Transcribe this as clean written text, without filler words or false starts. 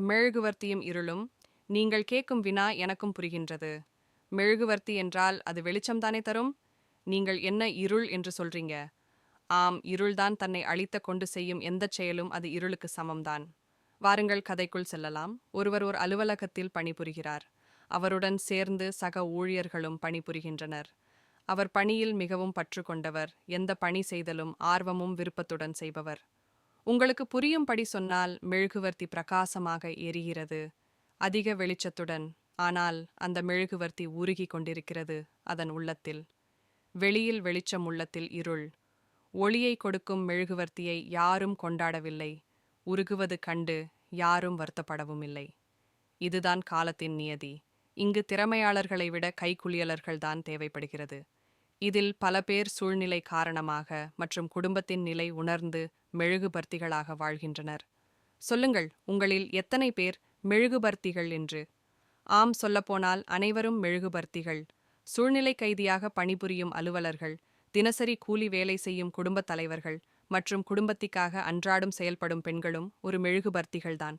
மெழுகுவர்த்தியும் இருளும். நீங்கள் கேட்கும் வினா எனக்கும் புரிகின்றது. மெழுகுவர்த்தி என்றால் அது வெளிச்சம்தானே தரும்? நீங்கள் என்ன இருள் என்று சொல்றீங்க? ஆம், இருள்தான் தன்னை அழித்த கொண்டு செய்யும் எந்தச் செயலும் அது இருளுக்கு சமம்தான். வாருங்கள் கதைக்குள் செல்லலாம். ஒருவர் ஒரு அலுவலகத்தில் பணிபுரிகிறார். அவருடன் சேர்ந்து சக ஊழியர்களும் பணிபுரிகின்றனர். அவர் பணியில் மிகவும் பற்று கொண்டவர். எந்த பணி செய்தலும் ஆர்வமும் விருப்பத்துடன் செய்பவர். உங்களுக்கு புரியும்படி சொன்னால் மெழுகுவர்த்தி பிரகாசமாக எரிகிறது, அதிக வெளிச்சத்துடன். ஆனால் அந்த மெழுகுவர்த்தி உருகி கொண்டிருக்கிறது அதன் உள்ளத்தில். வெளியில் வெளிச்சம், உள்ளத்தில் இருள். ஒளியை கொடுக்கும் மெழுகுவர்த்தியை யாரும் கொண்டாடவில்லை. உருகுவது கண்டு யாரும் வருத்தப்படவும் இல்லை. இதுதான் காலத்தின் நியதி. இங்கு திறமையாளர்களை விட கைக்குலியலர்கள்தான் தேவைப்படுகிறது. இதில் பல பேர் சூழ்நிலை காரணமாக மற்றும் குடும்பத்தின் நிலை உணர்ந்து மெழுகுபர்த்திகளாக வாழ்கின்றனர். சொல்லுங்கள், உங்களில் எத்தனை பேர் மெழுகுபர்த்திகள் என்று? ஆம், சொல்லப்போனால் அனைவரும் மெழுகுபர்த்திகள். சூழ்நிலை கைதியாக பணிபுரியும் அலுவலர்கள், தினசரி கூலி வேலை செய்யும் குடும்பத் தலைவர்கள் மற்றும் குடும்பத்திற்காக அன்றாடம் செயல்படும் பெண்களும் ஒரு மெழுகுபர்த்திகள்தான்.